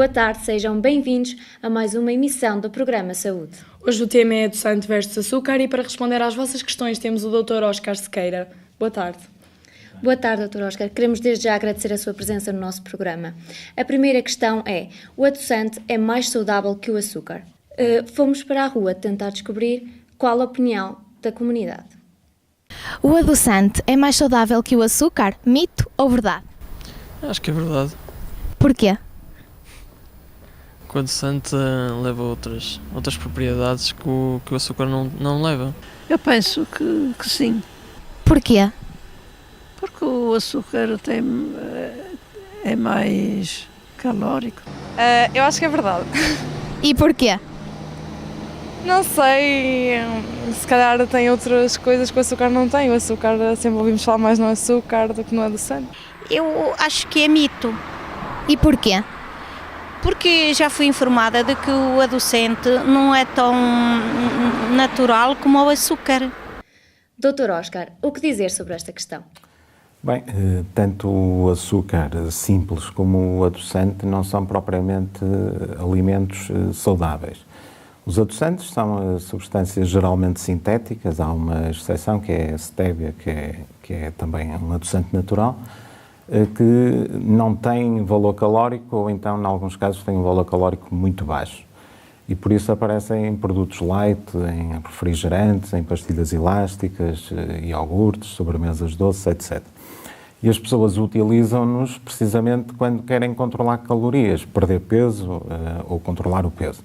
Boa tarde, sejam bem-vindos a mais uma emissão do programa Saúde. Hoje o tema é adoçante versus açúcar e para responder às vossas questões temos o Dr. Oscar Sequeira. Boa tarde. Boa tarde, Dr. Oscar. Queremos desde já agradecer a sua presença no nosso programa. A primeira questão é: o adoçante é mais saudável que o açúcar? Fomos para a rua tentar descobrir qual a opinião da comunidade. O adoçante é mais saudável que o açúcar? Mito ou verdade? Acho que é verdade. Porquê? O adoçante leva outras propriedades que o açúcar não leva. Eu penso que sim, Porquê? porque o açúcar é mais calórico. Eu acho que é verdade. E porquê? Não sei, se calhar tem outras coisas que o açúcar não tem. O açúcar, sempre ouvimos falar mais no açúcar do que no adoçante. Eu acho que é mito, E porquê? porque já fui informada de que o adoçante não é tão natural como o açúcar. Dr. Oscar, o que dizer sobre esta questão? Bem, tanto o açúcar simples como o adoçante não são propriamente alimentos saudáveis. Os adoçantes são substâncias geralmente sintéticas, há uma exceção que é a stevia, que é também um adoçante natural, que não tem valor calórico ou então, em alguns casos, tem um valor calórico muito baixo. E por isso aparecem em produtos light, em refrigerantes, em pastilhas elásticas, iogurtes, sobremesas doces, etc. E as pessoas utilizam-nos precisamente quando querem controlar calorias, perder peso ou controlar o peso.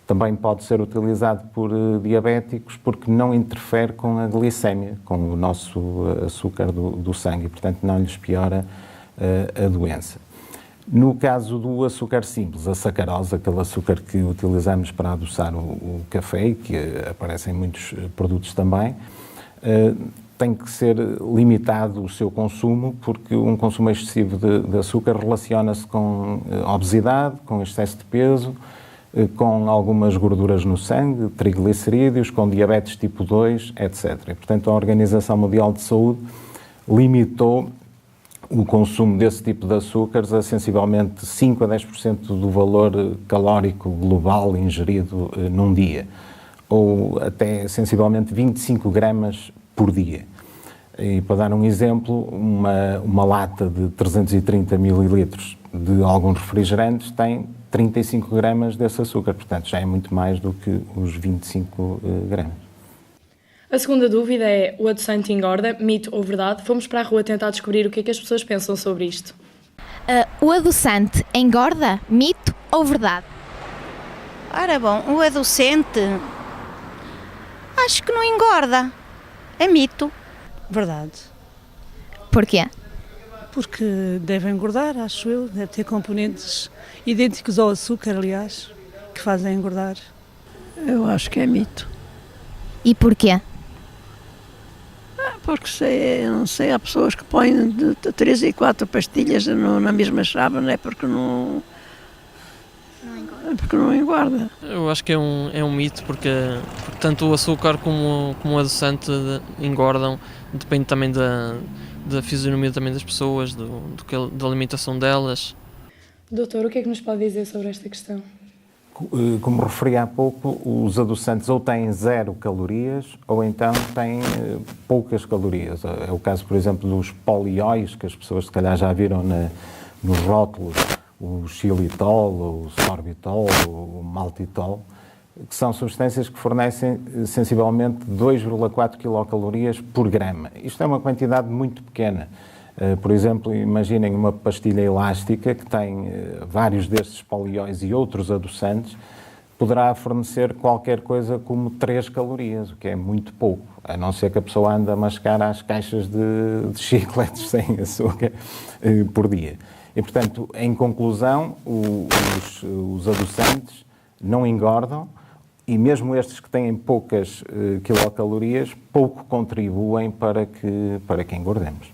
Também pode ser utilizado por diabéticos porque não interfere com a glicémia, com o nosso açúcar do sangue e, portanto, não lhes piora a doença. No caso do açúcar simples, a sacarose, aquele açúcar que utilizamos para adoçar o café e que aparece em muitos produtos também, tem que ser limitado o seu consumo, porque um consumo excessivo de açúcar relaciona-se com obesidade, com excesso de peso, com algumas gorduras no sangue, triglicerídeos, com diabetes tipo 2, etc. E, portanto, a Organização Mundial de Saúde limitou o consumo desse tipo de açúcares a sensivelmente 5 a 10% do valor calórico global ingerido num dia, ou até sensivelmente 25 gramas por dia. E para dar um exemplo, uma lata de 330 mililitros de alguns refrigerantes tem 35 gramas desse açúcar, portanto já é muito mais do que os 25 gramas. A segunda dúvida é: o adoçante engorda? Mito ou verdade? Fomos para a rua tentar descobrir o que é que as pessoas pensam sobre isto. O adoçante engorda? Mito ou verdade? Ora bom, o adoçante acho que não engorda, é mito. Verdade, Porquê? porque deve engordar, acho eu, deve ter componentes idênticos ao açúcar, aliás, que fazem engordar. Eu acho que é mito. E porquê? Porque não sei, há pessoas que põem de 3 e 4 pastilhas na mesma chave, não é? Porque não engorda. Eu acho que é um mito, porque tanto o açúcar como o adoçante engordam, depende também da fisionomia também das pessoas, da alimentação delas. Doutor, o que é que nos pode dizer sobre esta questão? Como referi há pouco, os adoçantes ou têm 0 calorias ou então têm poucas calorias. É o caso, por exemplo, dos polióis, que as pessoas se calhar já viram nos rótulos, o xilitol, o sorbitol, o maltitol, que são substâncias que fornecem sensivelmente 2,4 quilocalorias por grama. Isto é uma quantidade muito pequena. Por exemplo, imaginem uma pastilha elástica que tem vários destes polióis e outros adoçantes, poderá fornecer qualquer coisa como 3 calorias, o que é muito pouco, a não ser que a pessoa ande a mascar as caixas de chicletes sem açúcar por dia. E, portanto, em conclusão, os adoçantes não engordam e mesmo estes que têm poucas quilocalorias, pouco contribuem para que engordemos.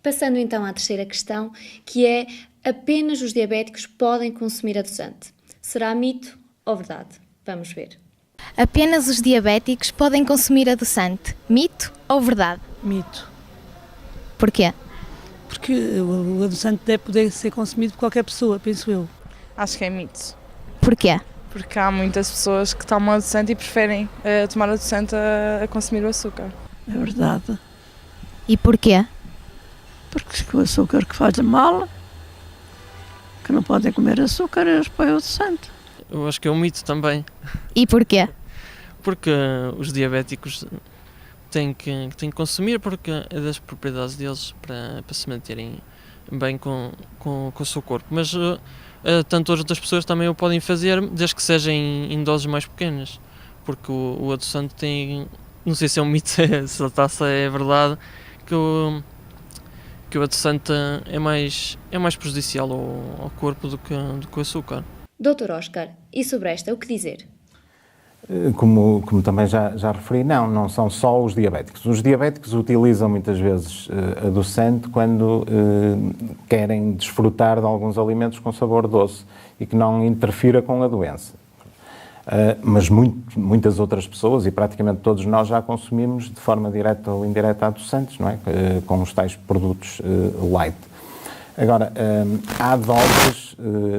Passando então à terceira questão, que é: apenas os diabéticos podem consumir adoçante. Será mito ou verdade? Vamos ver. Apenas os diabéticos podem consumir adoçante. Mito ou verdade? Mito. Porquê? Porque o adoçante deve poder ser consumido por qualquer pessoa, penso eu. Acho que é mito. Porquê? Porque há muitas pessoas que tomam adoçante e preferem tomar adoçante a consumir o açúcar. É verdade. E porquê? Porque o açúcar que faz mal, que não podem comer açúcar, eles põem o adoçante. Eu acho que é um mito também, E porquê? porque os diabéticos têm que consumir, porque é das propriedades deles para se manterem bem com o seu corpo. Mas tanto as outras pessoas também o podem fazer, desde que sejam em doses mais pequenas, porque o adoçante tem, não sei se é um mito, se a taça é verdade, que o adoçante é mais prejudicial ao corpo do que o açúcar. Dr. Oscar, e sobre esta, o que dizer? Como também já referi, não são só os diabéticos. Os diabéticos utilizam muitas vezes adoçante quando querem desfrutar de alguns alimentos com sabor doce e que não interfira com a doença. Mas muitas outras pessoas, e praticamente todos nós, já consumimos de forma direta ou indireta adoçantes, não é? Com os tais produtos light. Agora, há doses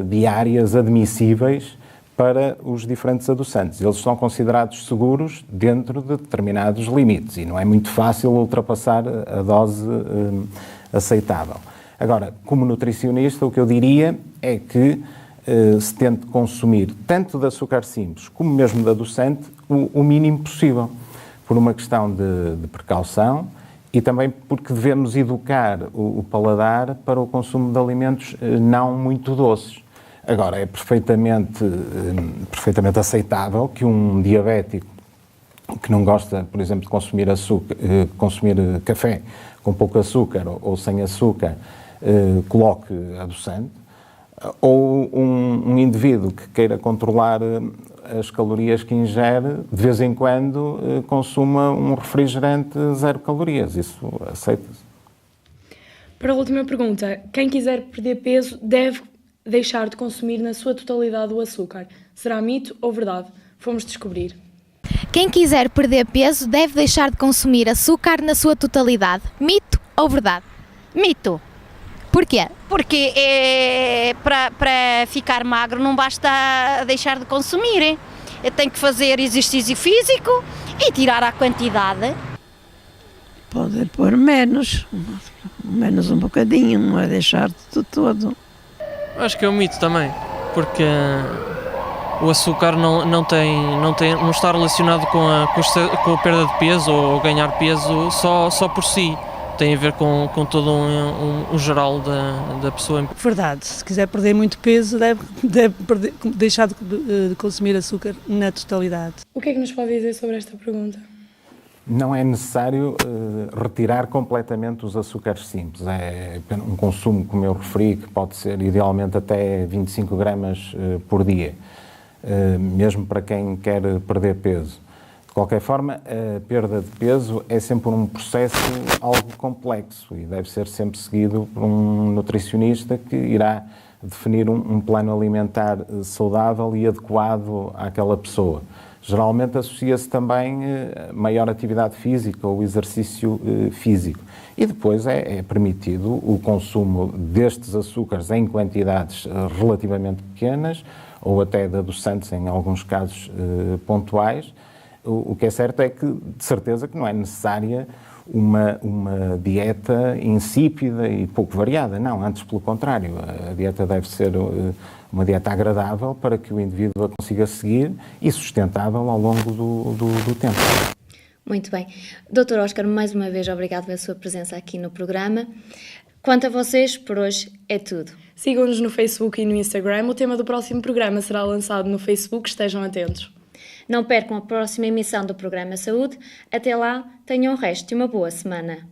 diárias admissíveis para os diferentes adoçantes. Eles são considerados seguros dentro de determinados limites e não é muito fácil ultrapassar a dose aceitável. Agora, como nutricionista, o que eu diria é que se tente consumir tanto de açúcar simples como mesmo de adoçante o mínimo possível, por uma questão de precaução e também porque devemos educar o paladar para o consumo de alimentos não muito doces. Agora, é perfeitamente aceitável que um diabético que não gosta, por exemplo, de consumir café com pouco açúcar ou sem açúcar, coloque adoçante, ou um indivíduo que queira controlar as calorias que ingere, de vez em quando consuma um refrigerante 0 calorias. Isso aceita-se. Para a última pergunta, quem quiser perder peso deve deixar de consumir na sua totalidade o açúcar. Será mito ou verdade? Fomos descobrir. Quem quiser perder peso deve deixar de consumir açúcar na sua totalidade. Mito ou verdade? Mito. Porquê? Porque para ficar magro não basta deixar de consumir. Tem que fazer exercício físico e tirar a quantidade. Pode pôr menos um bocadinho, não é deixar de todo. Acho que é um mito também, porque o açúcar não está relacionado com a perda de peso ou ganhar peso só por si. Tem a ver com todo um geral da pessoa. Verdade, se quiser perder muito peso, deve deixar de consumir açúcar na totalidade. O que é que nos pode dizer sobre esta pergunta? Não é necessário retirar completamente os açúcares simples. É um consumo, como eu referi, que pode ser idealmente até 25 gramas por dia, mesmo para quem quer perder peso. De qualquer forma, a perda de peso é sempre um processo algo complexo e deve ser sempre seguido por um nutricionista que irá definir um plano alimentar saudável e adequado àquela pessoa. Geralmente associa-se também maior atividade física ou exercício físico. E depois é permitido o consumo destes açúcares em quantidades relativamente pequenas ou até de adoçantes em alguns casos pontuais. O que é certo é que, de certeza, que não é necessária uma dieta insípida e pouco variada. Não, antes pelo contrário. A dieta deve ser uma dieta agradável para que o indivíduo a consiga seguir e sustentável ao longo do tempo. Muito bem. Dr. Oscar, mais uma vez, obrigado pela sua presença aqui no programa. Quanto a vocês, por hoje é tudo. Sigam-nos no Facebook e no Instagram. O tema do próximo programa será lançado no Facebook. Estejam atentos. Não percam a próxima emissão do programa Saúde. Até lá, tenham o resto de uma boa semana.